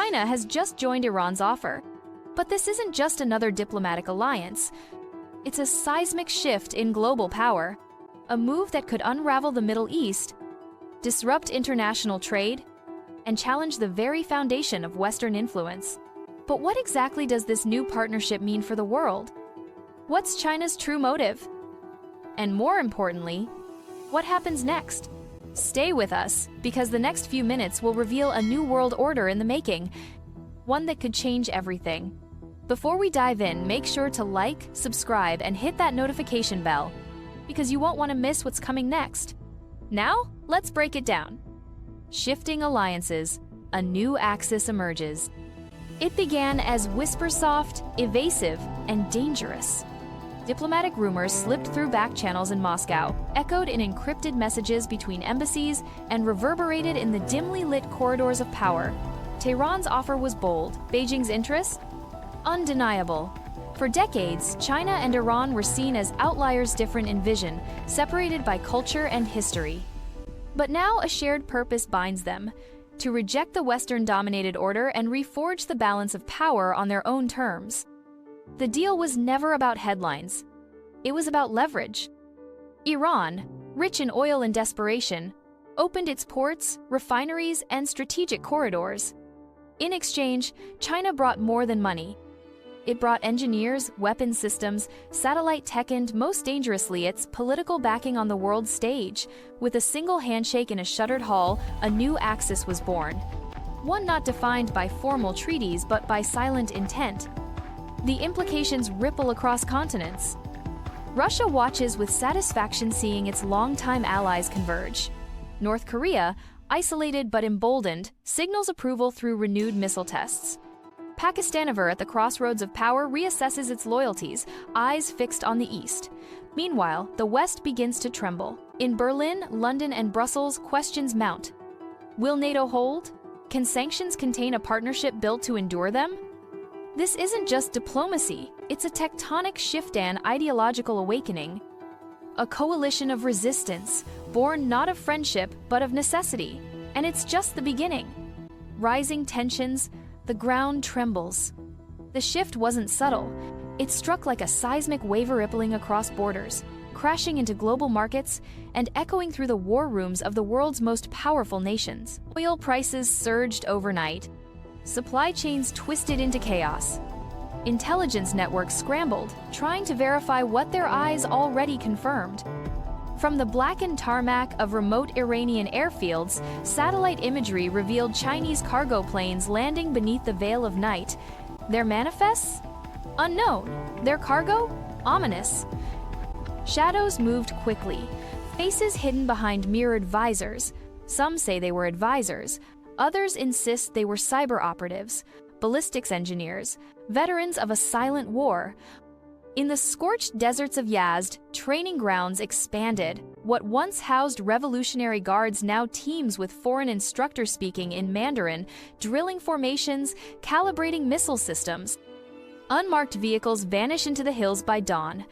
China has just joined Iran's offer. But this isn't just another diplomatic alliance. It's a seismic shift in global power, a move that could unravel the Middle East, disrupt international trade, and challenge the very foundation of Western influence. But what exactly does this new partnership mean for the world? What's China's true motive? And more importantly, what happens next? Stay with us, because the next few minutes will reveal a new world order in the making, one that could change everything. Before we dive in, make sure to like, subscribe, and hit that notification bell, because you won't want to miss what's coming next. Now, let's break it down. Shifting alliances, a new axis emerges. It began as whisper-soft, evasive, and dangerous. Diplomatic rumors slipped through back channels in Moscow, echoed in encrypted messages between embassies, and reverberated in the dimly lit corridors of power. Tehran's offer was bold, Beijing's interest? Undeniable. For decades, China and Iran were seen as outliers different in vision, separated by culture and history. But now a shared purpose binds them: to reject the Western-dominated order and reforge the balance of power on their own terms. The deal was never about headlines. It was about leverage. Iran, rich in oil and desperation, opened its ports, refineries, and strategic corridors. In exchange, China brought more than money. It brought engineers, weapon systems, satellite tech, and most dangerously, its political backing on the world stage. With a single handshake in a shuttered hall, a new axis was born. One not defined by formal treaties, but by silent intent. The implications ripple across continents. Russia watches with satisfaction seeing its longtime allies converge. North Korea, isolated but emboldened, signals approval through renewed missile tests. Pakistan, ever at the crossroads of power, reassesses its loyalties, eyes fixed on the East. Meanwhile, the West begins to tremble. In Berlin, London, and Brussels, questions mount. Will NATO hold? Can sanctions contain a partnership built to endure them? This isn't just diplomacy, it's a tectonic shift and ideological awakening. A coalition of resistance, born not of friendship, but of necessity. And it's just the beginning. Rising tensions, the ground trembles. The shift wasn't subtle. It struck like a seismic wave rippling across borders, crashing into global markets and echoing through the war rooms of the world's most powerful nations. Oil prices surged overnight. Supply chains twisted into chaos. Intelligence networks scrambled, trying to verify what their eyes already confirmed. From the blackened tarmac of remote Iranian airfields, satellite imagery revealed Chinese cargo planes landing beneath the veil of night. Their manifests? Unknown. Their cargo? Ominous. Shadows moved quickly, faces hidden behind mirrored visors. Some say they were advisors. Others insist they were cyber operatives, ballistics engineers, veterans of a silent war. In the scorched deserts of Yazd, training grounds expanded. What once housed Revolutionary Guards now teams with foreign instructors speaking in Mandarin, drilling formations, calibrating missile systems. Unmarked vehicles vanish into the hills by dawn.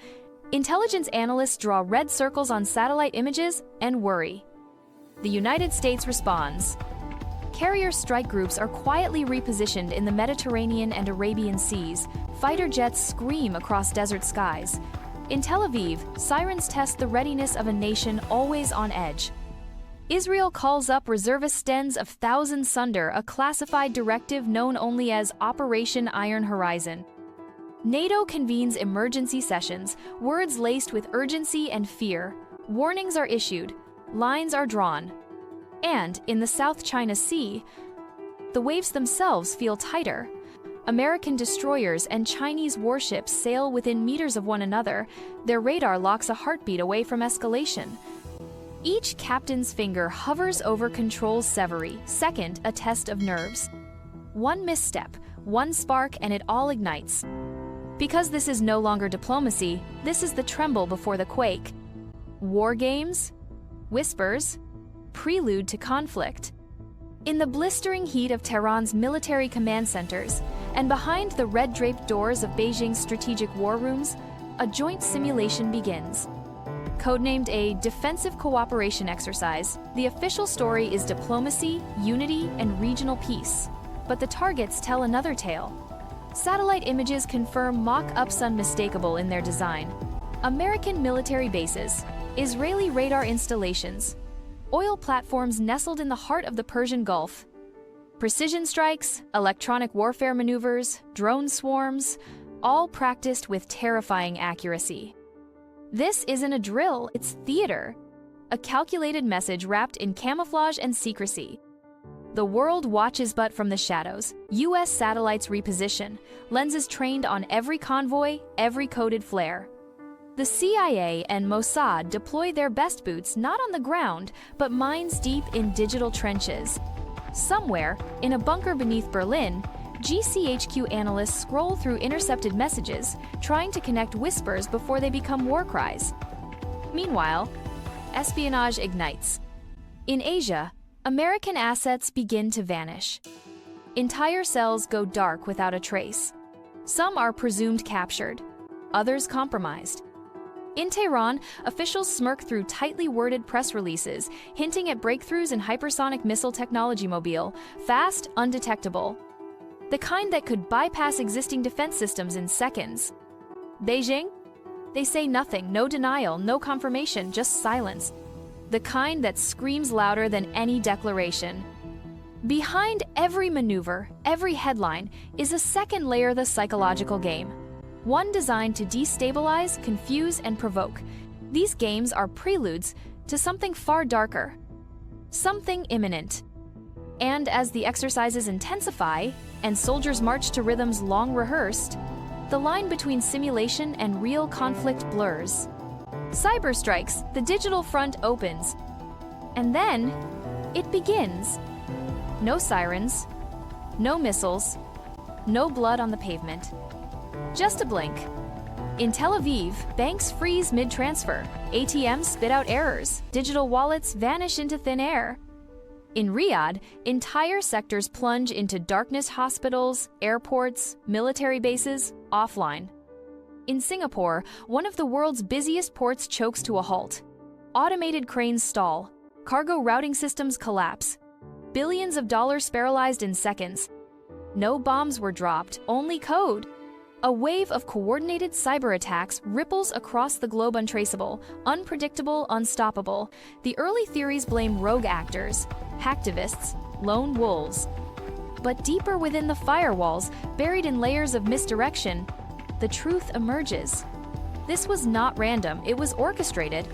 Intelligence analysts draw red circles on satellite images and worry. The United States responds. Carrier strike groups are quietly repositioned in the Mediterranean and Arabian seas. Fighter jets scream across desert skies. In Tel Aviv, sirens test the readiness of a nation always on edge. Israel calls up reservist tens of thousands sunder, a classified directive known only as Operation Iron Horizon. NATO convenes emergency sessions, words laced with urgency and fear. Warnings are issued, lines are drawn. And in the South China Sea, the waves themselves feel tighter. American destroyers and Chinese warships sail within meters of one another. Their radar locks a heartbeat away from escalation. Each captain's finger hovers over control Severy, second, a test of nerves. One misstep, one spark, and it all ignites. Because this is no longer diplomacy, this is the tremble before the quake. War games? Whispers? Prelude to conflict. In the blistering heat of Tehran's military command centers, and behind the red-draped doors of Beijing's strategic war rooms, a joint simulation begins. Codenamed a defensive cooperation exercise, the official story is diplomacy, unity, and regional peace. But the targets tell another tale. Satellite images confirm mock-ups unmistakable in their design. American military bases, Israeli radar installations, oil platforms nestled in the heart of the Persian Gulf. Precision strikes, electronic warfare maneuvers, drone swarms, all practiced with terrifying accuracy. This isn't a drill, it's theater. A calculated message wrapped in camouflage and secrecy. The world watches but from the shadows. US satellites reposition, lenses trained on every convoy, every coded flare. The CIA and Mossad deploy their best boots not on the ground, but mines deep in digital trenches. Somewhere, in a bunker beneath Berlin, GCHQ analysts scroll through intercepted messages, trying to connect whispers before they become war cries. Meanwhile, espionage ignites. In Asia, American assets begin to vanish. Entire cells go dark without a trace. Some are presumed captured, others compromised. In Tehran, officials smirk through tightly worded press releases, hinting at breakthroughs in hypersonic missile technology mobile, fast, undetectable. The kind that could bypass existing defense systems in seconds. Beijing? They say nothing, no denial, no confirmation, just silence. The kind that screams louder than any declaration. Behind every maneuver, every headline, is a second layer of the psychological game. One designed to destabilize, confuse, and provoke. These games are preludes to something far darker. Something imminent. And as the exercises intensify, and soldiers march to rhythms long rehearsed, the line between simulation and real conflict blurs. Cyber strikes, the digital front opens. And then, it begins. No sirens, no missiles, no blood on the pavement. Just a blink. In Tel Aviv, banks freeze mid-transfer, ATMs spit out errors, digital wallets vanish into thin air. In Riyadh, entire sectors plunge into darkness, hospitals, airports, military bases, offline. In Singapore, one of the world's busiest ports chokes to a halt. Automated cranes stall, cargo routing systems collapse, billions of dollars paralyzed in seconds. No bombs were dropped, only code. A wave of coordinated cyber attacks ripples across the globe, untraceable, unpredictable, unstoppable. The early theories blame rogue actors, hacktivists, lone wolves. But deeper within the firewalls, buried in layers of misdirection, the truth emerges. This was not random, it was orchestrated.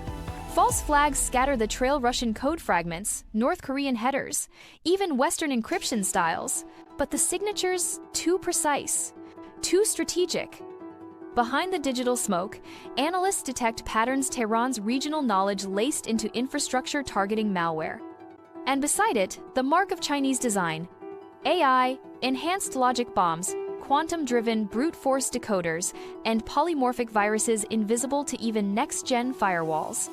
False flags scatter the trail, Russian code fragments, North Korean headers, even Western encryption styles. But the signatures, too precise. Too strategic. Behind the digital smoke, analysts detect patterns, Tehran's regional knowledge laced into infrastructure targeting malware. And beside it, the mark of Chinese design. AI, enhanced logic bombs, quantum-driven brute force decoders, and polymorphic viruses invisible to even next-gen firewalls.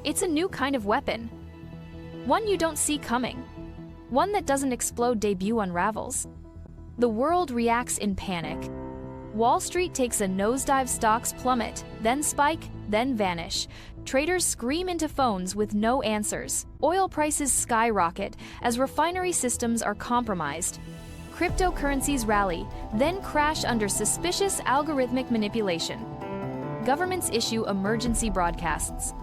It's a new kind of weapon. One you don't see coming. One that doesn't explode, debut unravels. The world reacts in panic. Wall Street takes a nosedive, stocks plummet, then spike, then vanish. Traders scream into phones with no answers. Oil prices skyrocket as refinery systems are compromised. Cryptocurrencies rally, then crash under suspicious algorithmic manipulation. Governments issue emergency broadcasts.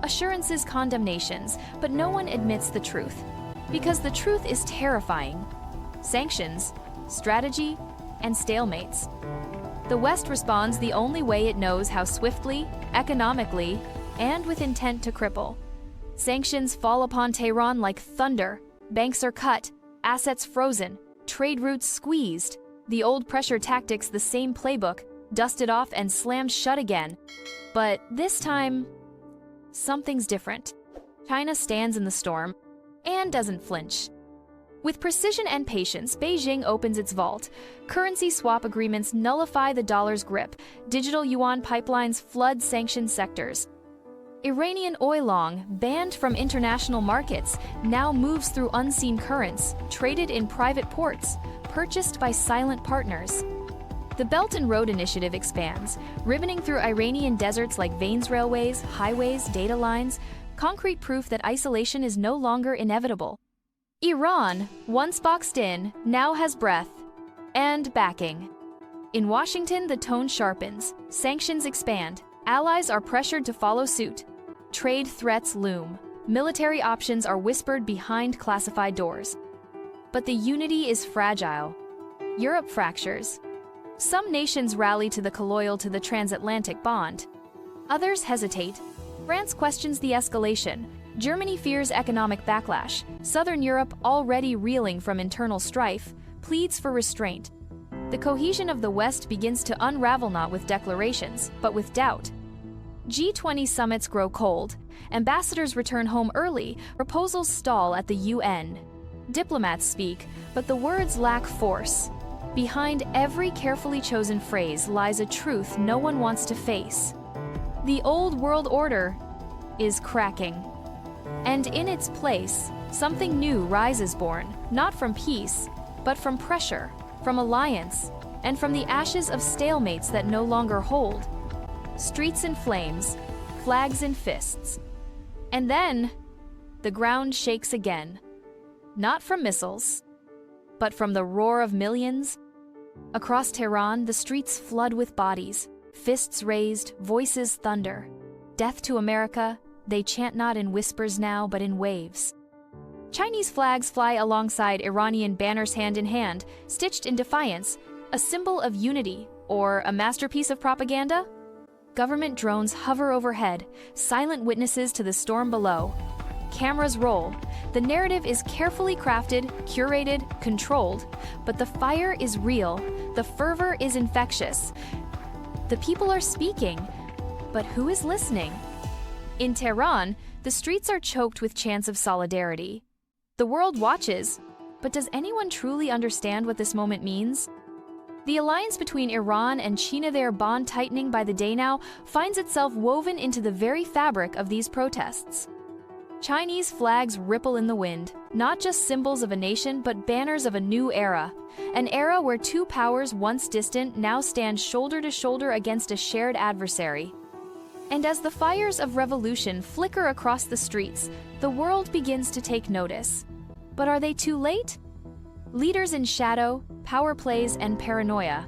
Assurances, condemnations, but no one admits the truth. Because the truth is terrifying. Sanctions, strategy, and stalemates. The West responds the only way it knows how, swiftly, economically, and with intent to cripple. Sanctions fall upon Tehran like thunder. Banks are cut, assets frozen, trade routes squeezed. The old pressure tactics, the same playbook, dusted off and slammed shut again. But this time, something's different. China stands in the storm and doesn't flinch. With precision and patience, Beijing opens its vault. Currency swap agreements nullify the dollar's grip. Digital yuan pipelines flood sanctioned sectors. Iranian oilong, banned from international markets, now moves through unseen currents, traded in private ports, purchased by silent partners. The Belt and Road Initiative expands, ribboning through Iranian deserts like veins, railways, highways, data lines, concrete proof that isolation is no longer inevitable. Iran, once boxed in, now has breath and backing. In Washington, the tone sharpens, sanctions expand, allies are pressured to follow suit, trade threats loom, military options are whispered behind classified doors. But the unity is fragile. Europe fractures. Some nations rally to the loyal to the transatlantic bond. Others hesitate. France questions the escalation. Germany fears economic backlash. Southern Europe, already reeling from internal strife, pleads for restraint. The cohesion of the West begins to unravel not with declarations, but with doubt. G20 summits grow cold. Ambassadors return home early. Proposals stall at the UN. Diplomats speak, but the words lack force. Behind every carefully chosen phrase lies a truth no one wants to face. The old world order is cracking. And in its place, something new rises born, not from peace, but from pressure, from alliance, and from the ashes of stalemates that no longer hold. Streets in flames, flags in fists. And then, the ground shakes again. Not from missiles, but from the roar of millions. Across Tehran, the streets flood with bodies, fists raised, voices thunder. Death to America, they chant not in whispers now, but in waves. Chinese flags fly alongside Iranian banners hand in hand, stitched in defiance, a symbol of unity, or a masterpiece of propaganda? Government drones hover overhead, silent witnesses to the storm below. Cameras roll. The narrative is carefully crafted, curated, controlled, but the fire is real, the fervor is infectious. The people are speaking, but who is listening? In Tehran, the streets are choked with chants of solidarity. The world watches, but does anyone truly understand what this moment means? The alliance between Iran and China, their bond tightening by the day now, finds itself woven into the very fabric of these protests. Chinese flags ripple in the wind, not just symbols of a nation, but banners of a new era. An era where two powers once distant now stand shoulder to shoulder against a shared adversary. And as the fires of revolution flicker across the streets, the world begins to take notice. But are they too late? Leaders in shadow, power plays, and paranoia.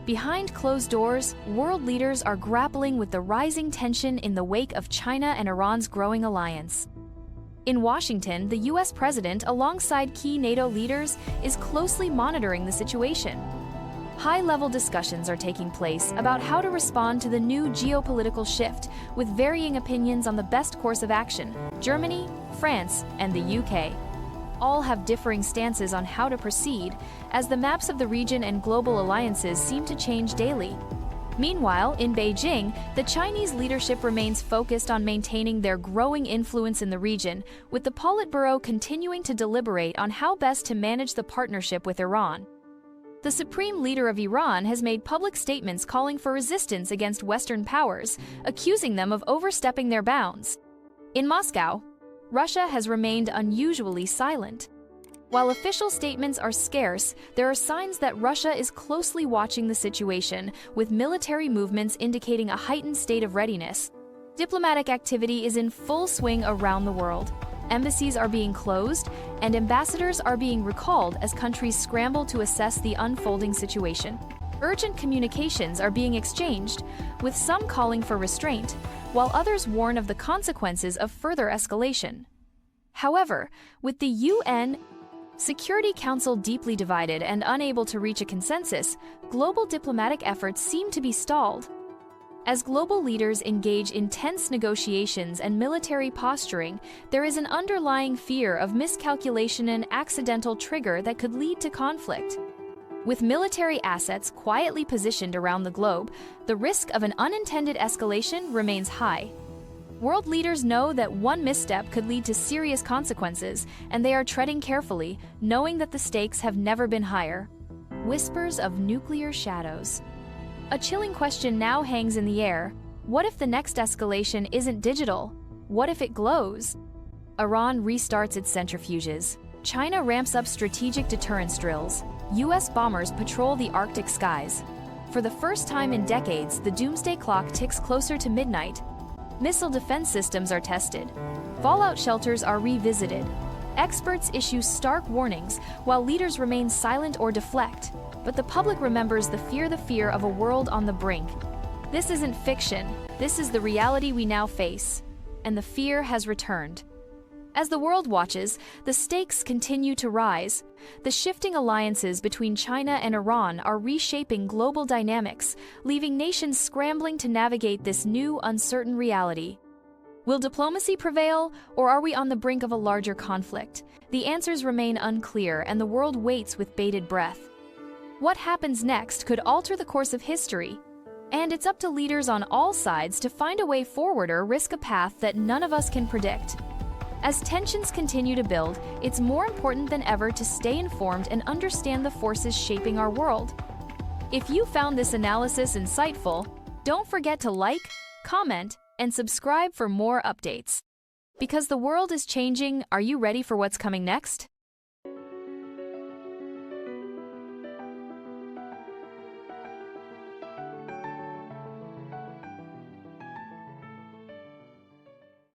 Behind closed doors, world leaders are grappling with the rising tension in the wake of China and Iran's growing alliance. In Washington, the US president, alongside key NATO leaders, is closely monitoring the situation. High-level discussions are taking place about how to respond to the new geopolitical shift, with varying opinions on the best course of action. Germany, France, and the UK all have differing stances on how to proceed, as the maps of the region and global alliances seem to change daily. Meanwhile, in Beijing, the Chinese leadership remains focused on maintaining their growing influence in the region, with the Politburo continuing to deliberate on how best to manage the partnership with Iran. The supreme leader of Iran has made public statements calling for resistance against Western powers, accusing them of overstepping their bounds. In Moscow, Russia has remained unusually silent. While official statements are scarce, there are signs that Russia is closely watching the situation, with military movements indicating a heightened state of readiness. Diplomatic activity is in full swing around the world. Embassies are being closed, and ambassadors are being recalled as countries scramble to assess the unfolding situation. Urgent communications are being exchanged, with some calling for restraint, while others warn of the consequences of further escalation. However, with the UN Security Council deeply divided and unable to reach a consensus, global diplomatic efforts seem to be stalled. As global leaders engage in tense negotiations and military posturing, there is an underlying fear of miscalculation and accidental trigger that could lead to conflict. With military assets quietly positioned around the globe, the risk of an unintended escalation remains high. World leaders know that one misstep could lead to serious consequences, and they are treading carefully, knowing that the stakes have never been higher. Whispers of nuclear shadows. A chilling question now hangs in the air. What if the next escalation isn't digital? What if it glows? Iran restarts its centrifuges. China ramps up strategic deterrence drills. US bombers patrol the Arctic skies. For the first time in decades, the doomsday clock ticks closer to midnight. Missile defense systems are tested. Fallout shelters are revisited. Experts issue stark warnings, while leaders remain silent or deflect. But the public remembers the fear of a world on the brink. This isn't fiction, this is the reality we now face. And the fear has returned. As the world watches, the stakes continue to rise. The shifting alliances between China and Iran are reshaping global dynamics, leaving nations scrambling to navigate this new, uncertain reality. Will diplomacy prevail, or are we on the brink of a larger conflict? The answers remain unclear, and the world waits with bated breath. What happens next could alter the course of history, and it's up to leaders on all sides to find a way forward or risk a path that none of us can predict. As tensions continue to build, it's more important than ever to stay informed and understand the forces shaping our world. If you found this analysis insightful, don't forget to like, comment, and subscribe for more updates. Because the world is changing, are you ready for what's coming next?